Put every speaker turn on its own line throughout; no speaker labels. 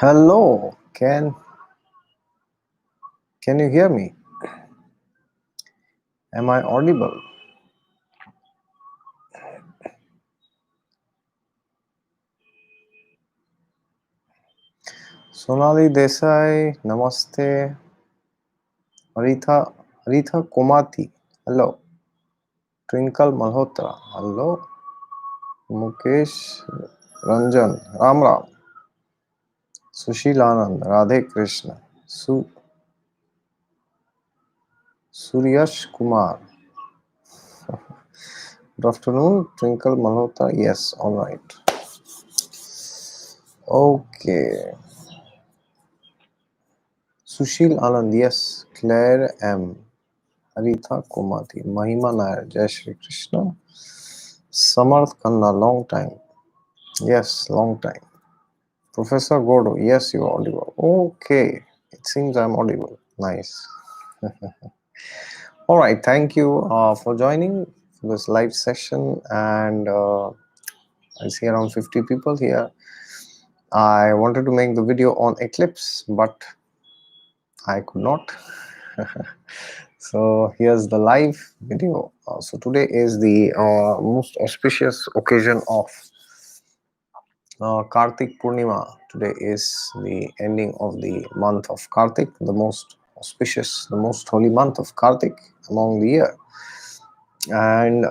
Hello, can you hear me? Am I audible? Sonali Desai, Namaste. Aritha Komati, hello. Twinkle Malhotra, hello. Mukesh Ranjan, Ram Ram. Sushil Anand, Radhe Krishna. Suryash Kumar. Good afternoon, Twinkle Malhotra. Yes, all right. Okay. Sushil Anand, yes. Claire M. Haritha Komati, Mahima Nair, Jai Shri Krishna. Samarth Khanna, long time. Yes, long time. Professor Gordo, yes, you are audible. Okay, it seems I'm audible. Nice. All right, thank you for joining this live session. And I see around 50 people here. I wanted to make the video on eclipse, but I could not. So here's the live video. So today is the most auspicious occasion of Kartik Purnima. Today is the ending of the month of Kartik, the most auspicious, the most holy month of Kartik among the year. And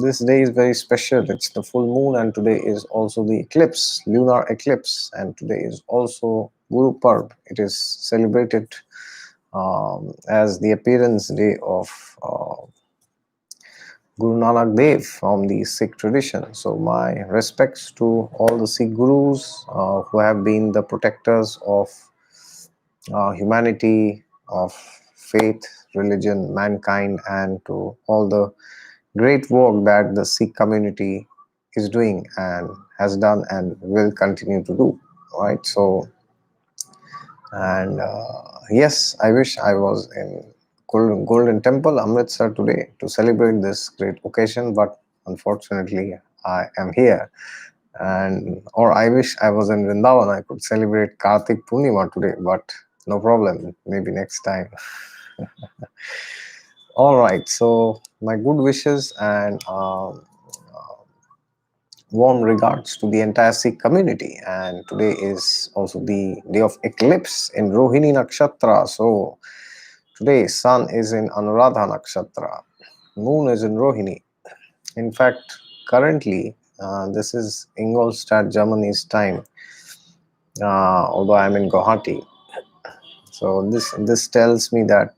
this day is very special. It's the full moon, and today is also the eclipse, lunar eclipse, and today is also Guru Parv. It is celebrated as the appearance day of Guru Nanak Dev from the Sikh tradition. So my respects to all the Sikh gurus who have been the protectors of humanity, of faith, religion, mankind, and to all the great work that the Sikh community is doing and has done and will continue to do. Right. So, and yes, I wish I was in Golden Temple, Amritsar today to celebrate this great occasion, but unfortunately, I am here. And or I wish I was in Vrindavan. I could celebrate Kartik Purnima today, but no problem. Maybe next time. All right. So my good wishes and warm regards to the entire Sikh community. And today is also the day of eclipse in Rohini Nakshatra. So today sun is in Anuradha Nakshatra, moon is in Rohini. In fact, currently this is Ingolstadt, Germany's time. Although I'm in Guwahati, so this tells me that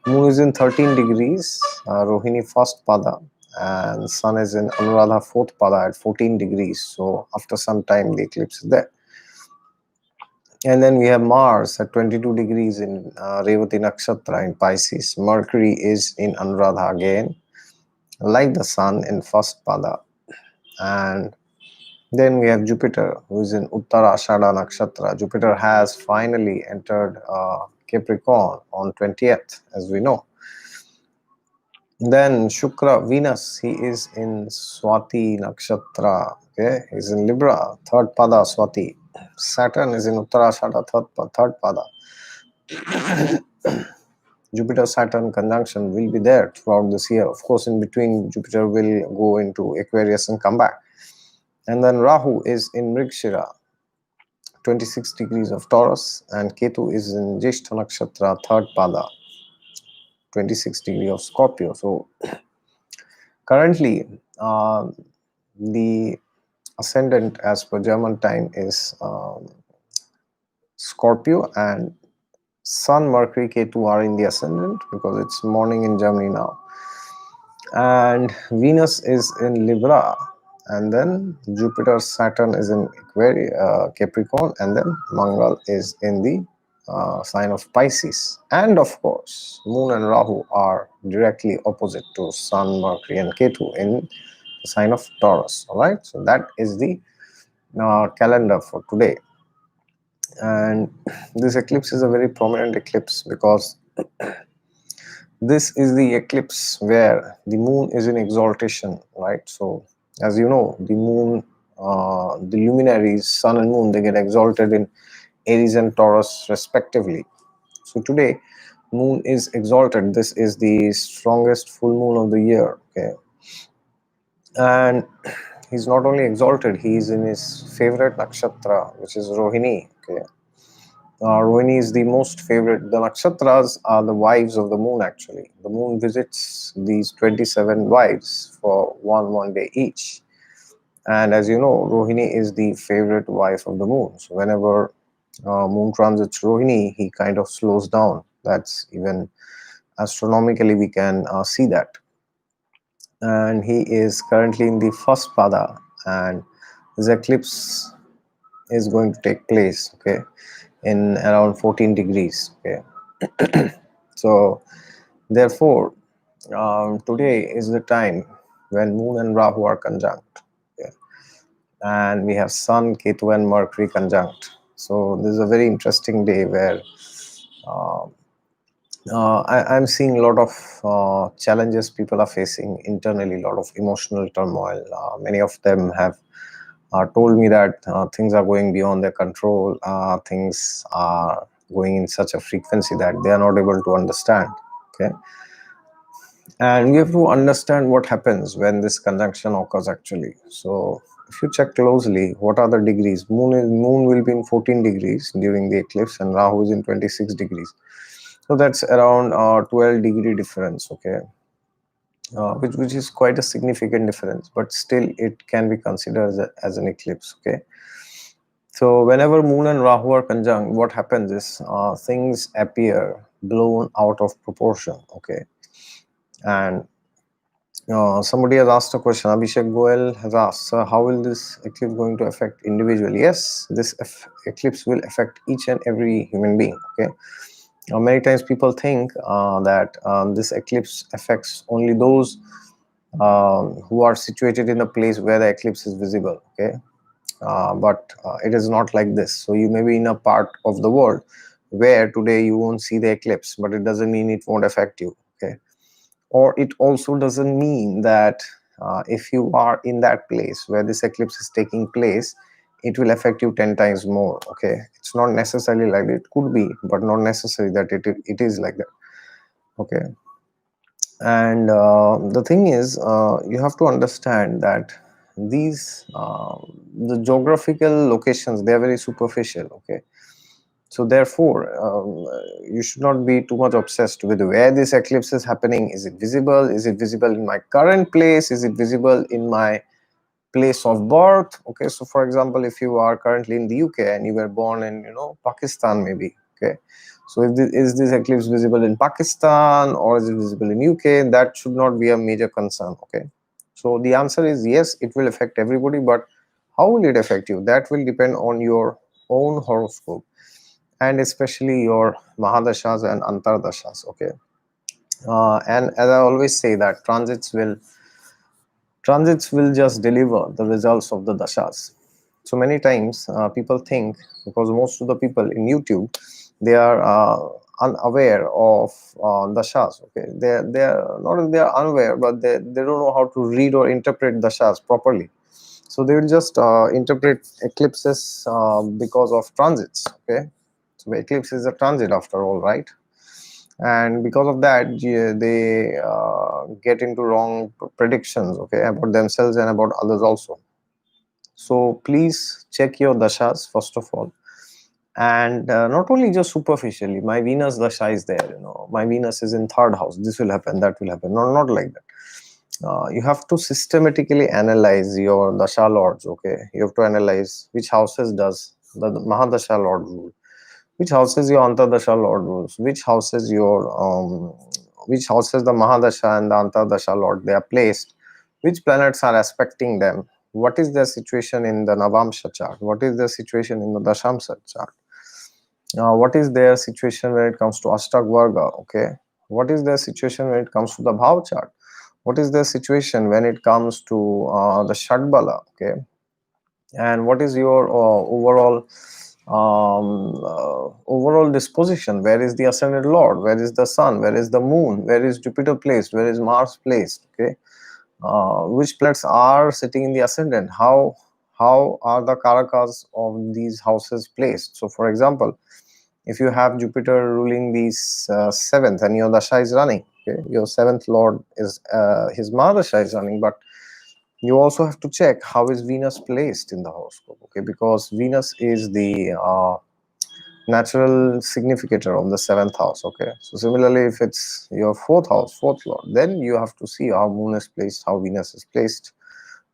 moon is in 13 degrees, Rohini first pada, and sun is in Anuradha fourth pada at 14 degrees. So after some time, the eclipse is there. And then we have Mars at 22 degrees in Revati Nakshatra in Pisces. Mercury is in Anuradha again, like the sun in first pada. And then we have Jupiter, who is in Uttarashada Nakshatra. Jupiter has finally entered Capricorn on 20th, as we know. Then Shukra, Venus, he is in Swati Nakshatra. Okay, he's in Libra, third pada Swati. Saturn is in Uttarashada, third pada. Jupiter Saturn conjunction will be there throughout this year. Of course, in between, Jupiter will go into Aquarius and come back. And then Rahu is in Mrigshira, 26 degrees of Taurus, and Ketu is in Jyeshtha Nakshatra, third pada, 26 degree of Scorpio. So currently, the ascendant as per German time is Scorpio, and Sun, Mercury, Ketu are in the ascendant because it's morning in Germany now. And Venus is in Libra, and then Jupiter, Saturn is in Capricorn, and then Mangal is in the sign of Pisces. And of course, Moon and Rahu are directly opposite to Sun, Mercury, and Ketu in the sign of Taurus. All right, so that is the calendar for today. And this eclipse is a very prominent eclipse because this is the eclipse where the moon is in exaltation, right? So as you know, the moon the luminaries, sun and moon, they get exalted in Aries and Taurus respectively. So today, moon is exalted. This is the strongest full moon of the year. Okay, and he's not only exalted, he is in his favorite nakshatra, which is Rohini. Okay, Rohini is the most favorite. The nakshatras are the wives of the moon. Actually, the moon visits these 27 wives for one day each. And as you know, Rohini is the favorite wife of the moon. So whenever moon transits Rohini, he kind of slows down. That's even astronomically we can see that. And he is currently in the first pada, and his eclipse is going to take place. Okay, in around 14 degrees. Okay, so therefore, today is the time when Moon and Rahu are conjunct. Okay? And we have Sun, Ketu, and Mercury conjunct. So this is a very interesting day where uh, I'm seeing a lot of challenges people are facing internally, a lot of emotional turmoil. Many of them have told me that things are going beyond their control, things are going in such a frequency that they are not able to understand. Okay, and we have to understand what happens when this conjunction occurs actually. So if you check closely, what are the degrees? Moon will be in 14 degrees during the eclipse, and Rahu is in 26 degrees. So that's around 12-degree difference. Okay, which is quite a significant difference, but still it can be considered as an eclipse. Okay, so whenever Moon and Rahu are conjunct, what happens is things appear blown out of proportion. Okay, and somebody has asked a question. Abhishek Goel has asked, how will this eclipse going to affect individual? Yes, this eclipse will affect each and every human being. Okay, many times people think that this eclipse affects only those who are situated in a place where the eclipse is visible. Okay, but it is not like this. So you may be in a part of the world where today you won't see the eclipse, but it doesn't mean it won't affect you. Okay, or it also doesn't mean that if you are in that place where this eclipse is taking place, it will affect you 10 times more. Okay, it's not necessarily like that. It could be, but not necessary that it is like that. Okay, and the thing is, you have to understand that these the geographical locations, they are very superficial. Okay, so therefore, you should not be too much obsessed with where this eclipse is happening. Is it visible? Is it visible in my current place? Is it visible in my place of birth? Okay, so for example, if you are currently in the UK and you were born in, Pakistan maybe. Okay, so is this eclipse visible in Pakistan or is it visible in UK? That should not be a major concern. Okay, so the answer is yes, it will affect everybody, but how will it affect you? That will depend on your own horoscope, and especially your Mahadashas and Antardashas. Okay, and as I always say that transits will just deliver the results of the dashas. So many times people think, because most of the people in YouTube, they are unaware of dashas. Okay, they are not, they are unaware, but they don't know how to read or interpret dashas properly. So they will just interpret eclipses because of transits. Okay, so the eclipse is a transit after all, right? And because of that, they get into wrong predictions, okay, about themselves and about others also. So please check your dashas first of all, and not only just superficially. My Venus dasha is there, my Venus is in third house, this will happen, that will happen. No, not like that. You have to systematically analyze your dasha lords. Okay, you have to analyze which houses does the Mahadasha lord rule, which houses your Antardasha Lord rules, which houses the Mahadasha and the Antardasha Lord they are placed, which planets are aspecting them, what is their situation in the Navamsha chart, what is their situation in the Dashamsha chart, what is their situation when it comes to Astak Varga, okay, what is their situation when it comes to the Bhav chart, what is their situation when it comes to the Shadbala, okay, and what is your overall disposition. Where is the ascended lord, where is the sun, where is the moon, where is Jupiter placed, where is Mars placed? Okay, which planets are sitting in the ascendant, how are the karakas of these houses placed. So for example, if you have Jupiter ruling these seventh and your dasha is running, okay, your seventh lord is his Mahadasha is running, but you also have to check how is Venus placed in the horoscope, okay, because Venus is the natural significator of the seventh house, okay. So similarly, if it's your fourth house, fourth lord, then you have to see how Moon is placed, how Venus is placed,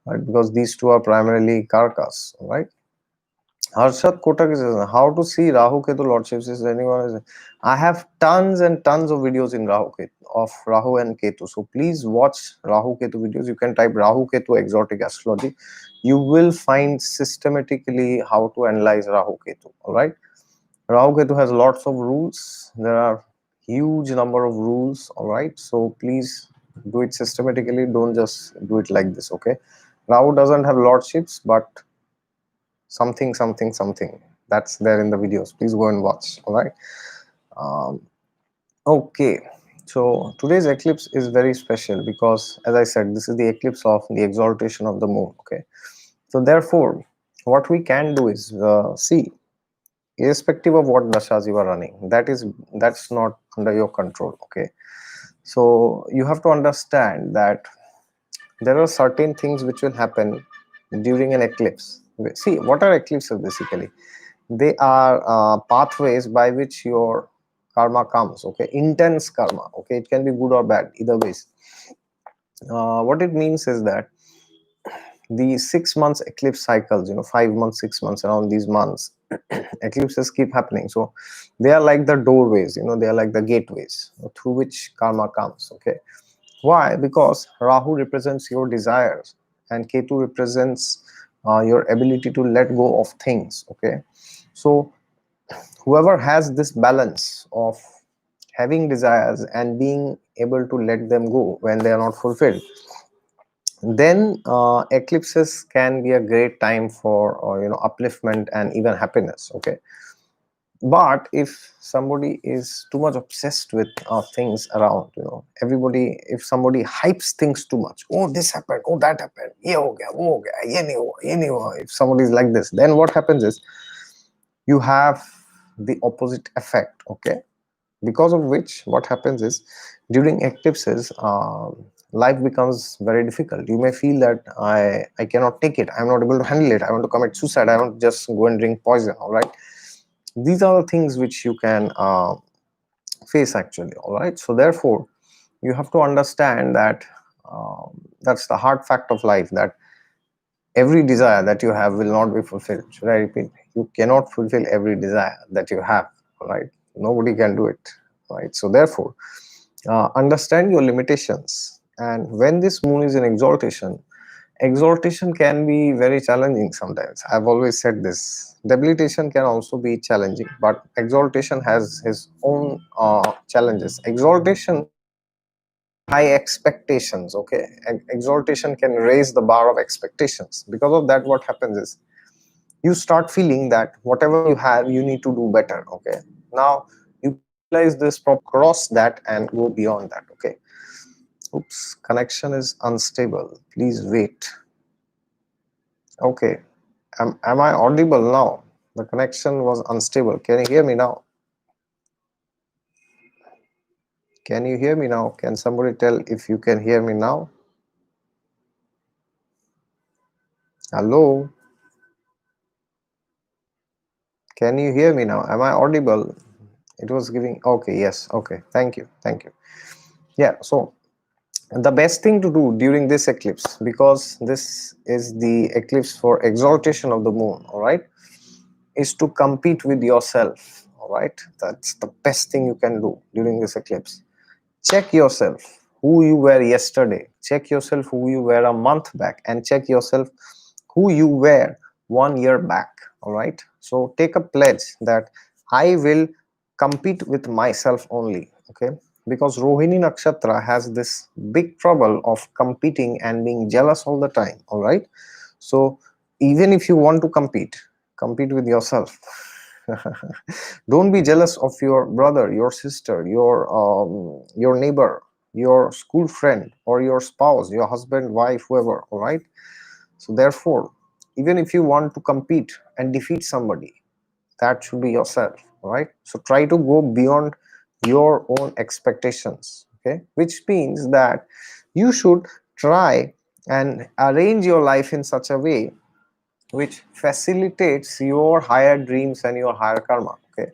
right, because these two are primarily karakas, right. Harshad Kotak is how to see Rahu Ketu lordships. Is anyone is, I have tons and tons of videos in Rahu Ketu, of Rahu and Ketu. So please watch Rahu Ketu videos. You can type Rahu Ketu exotic astrology. You will find systematically how to analyze Rahu Ketu. All right. Rahu Ketu has lots of rules. There are huge number of rules. All right. So please do it systematically. Don't just do it like this. Okay. Rahu doesn't have lordships, but something that's there in the videos. Please go and watch. All right. um, okay, so today's eclipse is very special because, as I said, this is the eclipse of the exaltation of the moon. Okay, so therefore what we can do is see, irrespective of what dashas you are running, that's not under your control. Okay, so you have to understand that there are certain things which will happen during an eclipse. See, what are eclipses basically? They are pathways by which your karma comes. Okay, intense karma. Okay, it can be good or bad, either ways. What it means is that the 6 months eclipse cycles, 5 months, 6 months, around these months, eclipses keep happening. So they are like the doorways, they are like the gateways through which karma comes. Okay, why? Because Rahu represents your desires and Ketu represents your ability to let go of things. Okay, so whoever has this balance of having desires and being able to let them go when they are not fulfilled, then eclipses can be a great time for upliftment and even happiness. Okay, but if somebody is too much obsessed with things around, everybody, if somebody hypes things too much, oh this happened, oh that happened, ye ho gaya, wo ho gaya, ye nahi hua, ye nahi hua. If somebody is like this, then what happens is you have the opposite effect. Okay, because of which what happens is during eclipses, life becomes very difficult. You may feel that I cannot take it, I'm not able to handle it, I want to commit suicide, I want to just go and drink poison. All right, these are the things which you can face actually. All right, so therefore you have to understand that that's the hard fact of life, that every desire that you have will not be fulfilled. Should I repeat? You cannot fulfill every desire that you have. All right, nobody can do it. Right, so therefore understand your limitations. And when this moon is in exaltation, exaltation can be very challenging sometimes. I've always said this. Debilitation can also be challenging, but exaltation has his own challenges. Exaltation has high expectations. Okay, exaltation can raise the bar of expectations. Because of that, what happens is you start feeling that whatever you have, you need to do better. Okay, now you can realize this, cross that and go beyond that. Okay, oops, connection is unstable, please wait. Okay, am I audible now? The connection was unstable. Can you hear me now? Can you hear me now? Can somebody tell if you can hear me now? Hello? Can you hear me now? Am I audible? It was giving, okay, yes, okay. Thank you, thank you. Yeah, so the best thing to do during this eclipse, because this is the eclipse for exaltation of the moon, all right, is to compete with yourself. All right, that's the best thing you can do during this eclipse. Check yourself who you were yesterday, check yourself who you were a month back, and check yourself who you were 1 year back. All right, so take a pledge that I will compete with myself only. Okay, because Rohini Nakshatra has this big trouble of competing and being jealous all the time. All right, so even if you want to compete, compete with yourself. Don't be jealous of your brother, your sister, your neighbor, your school friend, or your spouse, your husband, wife, whoever. All right, so therefore Even if you want to compete and defeat somebody, that should be yourself. All right, so try to go beyond your own expectations. Okay, which means that you should try and arrange your life in such a way which facilitates your higher dreams and your higher karma. Okay,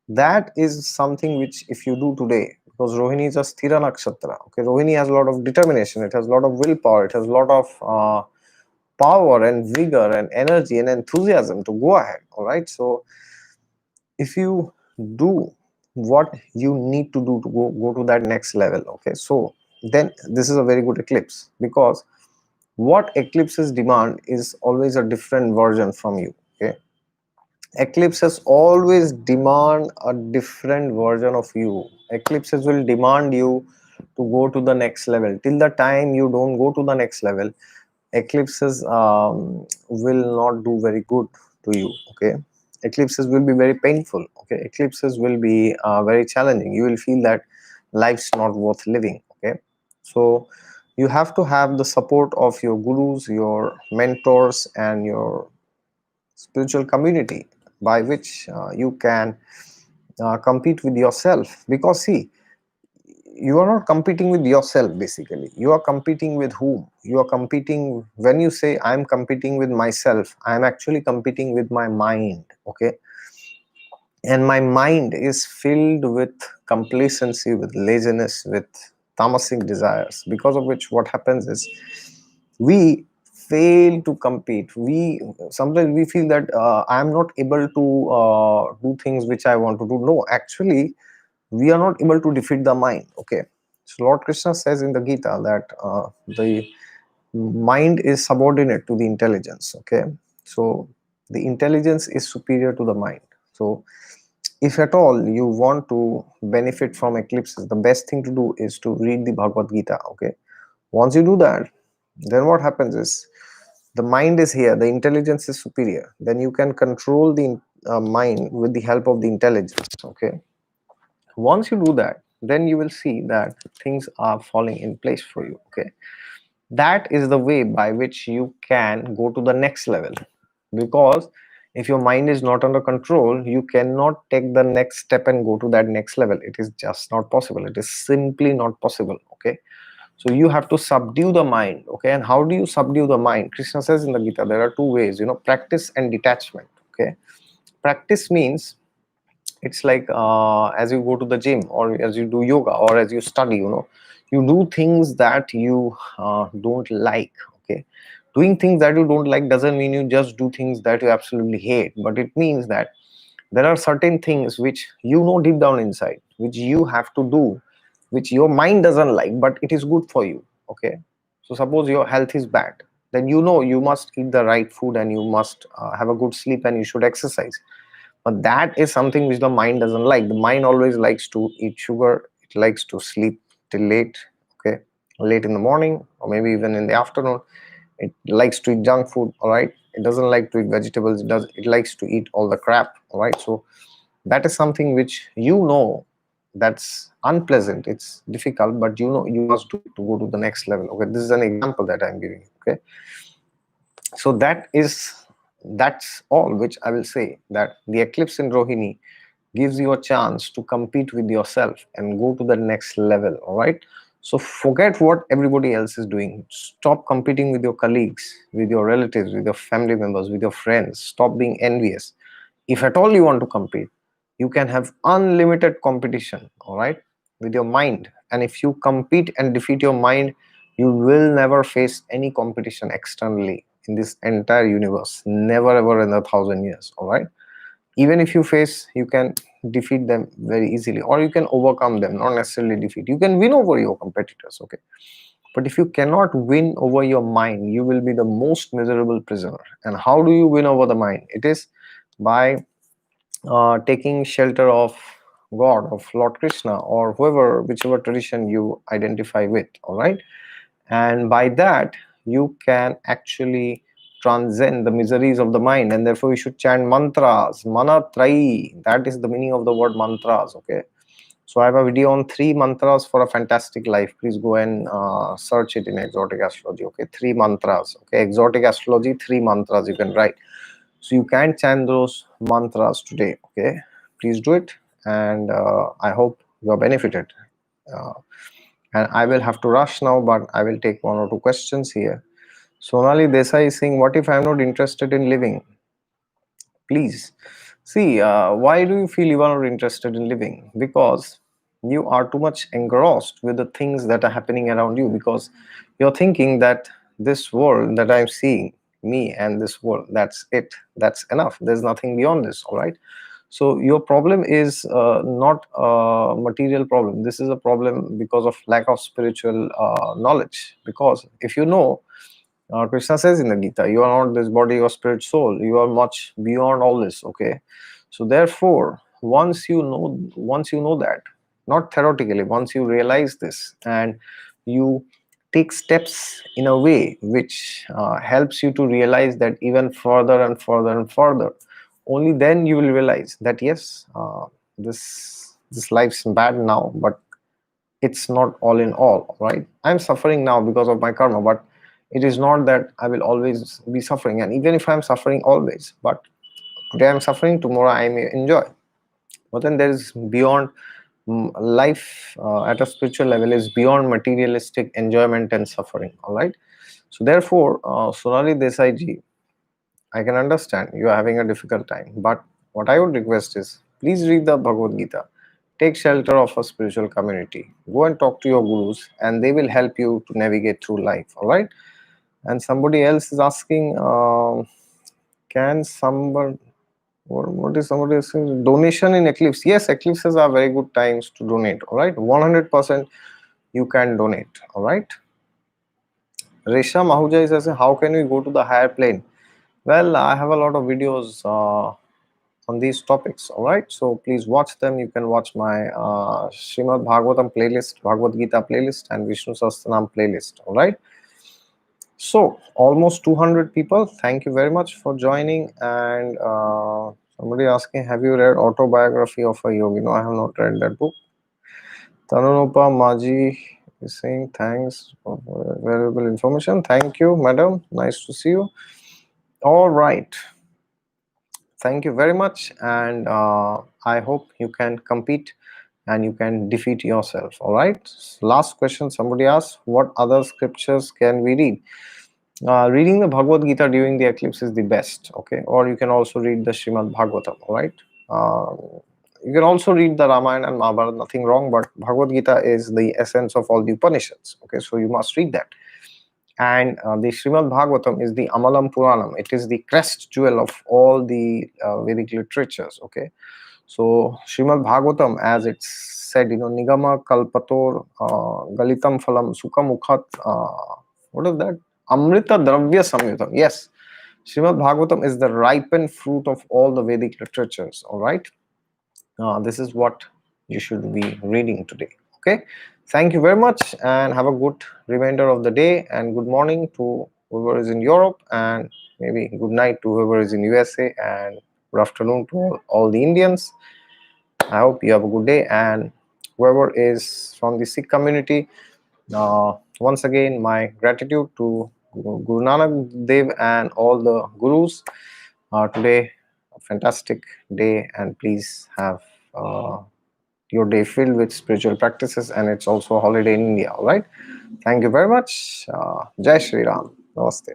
that is something which if you do today, because Rohini is a sthira nakshatra. Okay, Rohini has a lot of determination, it has a lot of willpower, it has a lot of power and vigor and energy and enthusiasm to go ahead. All right, so if you do what you need to do to go to that next level, okay, so then this is a very good eclipse, because what eclipses demand is always a different version from you. Okay, eclipses always demand a different version of you. Eclipses will demand you to go to the next level. Till the time you don't go to the next level, eclipses will not do very good to you. Okay, eclipses will be very painful. Okay, eclipses will be very challenging. You will feel that life's not worth living. Okay, so you have to have the support of your gurus, your mentors, and your spiritual community, by which you can compete with yourself. Because see, you are not competing with yourself. Basically, you are competing with whom? You are competing, when you say I'm competing with myself, I'm actually competing with my mind. Okay, and my mind is filled with complacency, with laziness, with tamasic desires, because of which what happens is we fail to compete. We sometimes we feel that I am not able to do things which I want to do. No, actually we are not able to defeat the mind. Okay, so Lord Krishna says in the Gita that the mind is subordinate to the intelligence. Okay, so the intelligence is superior to the mind. So if at all you want to benefit from eclipses, the best thing to do is to read the Bhagavad Gita. Okay, once you do that, then what happens is the mind is here, the intelligence is superior, then you can control the mind with the help of the intelligence. Okay, once you do that, then you will see that things are falling in place for you. Okay, that is the way by which you can go to the next level, because if your mind is not under control, you cannot take the next step and go to that next level. It is just not possible. It is simply not possible. Okay, so you have to subdue the mind. Okay, and how do you subdue the mind? Krishna says in the Gita there are two ways, practice and detachment. Okay, practice means it's like as you go to the gym, or as you do yoga, or as you study, you do things that you don't like. Okay, doing things that you don't like doesn't mean you just do things that you absolutely hate, but it means that there are certain things which deep down inside, which you have to do, which your mind doesn't like, but it is good for you. Okay, so suppose your health is bad, then you must eat the right food, and you must have a good sleep, and you should exercise. But that is something which the mind doesn't like. The mind always likes to eat sugar, it likes to sleep till late. Okay, late in the morning, or maybe even in the afternoon. It likes to eat junk food. All right, it doesn't like to eat vegetables. It likes to eat all the crap. All right, so that is something which that's unpleasant, it's difficult, but you must do it to go to the next level. Okay, this is an example that I'm giving. Okay, so that's all which I will say, that the eclipse in Rohini gives you a chance to compete with yourself and go to the next level. All right, so forget what everybody else is doing. Stop competing with your colleagues, with your relatives, with your family members, with your friends. Stop being envious. If at all you want to compete, you can have unlimited competition. All right, with your mind. And if you compete and defeat your mind, you will never face any competition externally in this entire universe, never ever in 1,000 years. All right, even if you face, you can defeat them very easily, or you can overcome them, not necessarily defeat. You can win over your competitors. Okay, but if you cannot win over your mind, you will be the most miserable prisoner. And how do you win over the mind? It is by taking shelter of God, of Lord Krishna, or whoever, whichever tradition you identify with. All right, and by that you can actually transcend the miseries of the mind. And therefore you should chant mantras, mana trai. That is the meaning of the word mantras. Okay, So I have a video on 3 mantras for a fantastic life. Please go and search it in exotic astrology. Okay, 3 mantras. Okay, exotic astrology, 3 mantras you can write. So you can chant those mantras today. Okay, please do it, and I hope you are benefited. Uh, and I will have to rush now, but I will take 1 or 2 questions here. Sonali Desai is saying, "What if I am not interested in living?" Please see, why do you feel you are not interested in living? Because you are too much engrossed with the things that are happening around you, because you're thinking that this world that I'm seeing, me and this world, that's it, that's enough, there's nothing beyond this. All right, so your problem is not a material problem. This is a problem because of lack of spiritual knowledge. Because if you know, Krishna says in the Gita, you are not this body or spirit soul. You are much beyond all this. Okay, so therefore, once you know that, not theoretically, once you realize this and you take steps in a way which helps you to realize that even further and further and further, only then you will realize that yes, this life's bad now, but it's not all in all. Right, I'm suffering now because of my karma, but it is not that I will always be suffering. And even if I'm suffering always, but today I'm suffering, tomorrow I may enjoy. But then there is beyond, life at a spiritual level is beyond materialistic enjoyment and suffering. All right, so therefore, Sonali Desai ji, I can understand you are having a difficult time, but what I would request is, please read the Bhagavad Gita. Take shelter of a spiritual community. Go and talk to your gurus, and they will help you to navigate through life. All right. And somebody else is asking, can someone, what is somebody saying? Donation in Eclipse. Yes, eclipses are very good times to donate. All right, 100% you can donate. All right. Resha Mahuja is asking, how can we go to the higher plane? Well, I have a lot of videos on these topics. All right, so please watch them. You can watch my Srimad Bhagavatam playlist, Bhagavad Gita playlist, and Vishnu Sahasranam playlist. All right, so almost 200 people. Thank you very much for joining. And somebody asking, have you read Autobiography of a Yogi? No, I have not read that book. Tanunupa Maji is saying thanks for valuable information. Thank you, madam, nice to see you. All right, thank you very much, and I hope you can compete and you can defeat yourself. All right, last question somebody asked, what other scriptures can we read? Reading the Bhagavad Gita during the eclipse is the best. Okay, or you can also read the Srimad Bhagavatam. All right, you can also read the Ramayana and Mahabharata, nothing wrong, but Bhagavad Gita is the essence of all the Upanishads. Okay, so you must read that. And the Srimad Bhagavatam is the Amalam Puranam. It is the crest jewel of all the Vedic literatures. Okay, so Srimad Bhagavatam, as it's said, Nigama Kalpator Galitam Phalam Sukhamukhat. What is that? Amrita Dravya Samyutam. Yes, Srimad Bhagavatam is the ripened fruit of all the Vedic literatures. All right, this is what you should be reading today. Okay, thank you very much, and have a good remainder of the day, and good morning to whoever is in Europe, and maybe good night to whoever is in USA, and good afternoon to all the Indians. I hope you have a good day, and whoever is from the Sikh community, once again my gratitude to Guru Nanak Dev and all the gurus. Today a fantastic day, and please have your day filled with spiritual practices, and it's also a holiday in India. All right, thank you very much. Jai Shri Ram. Namaste.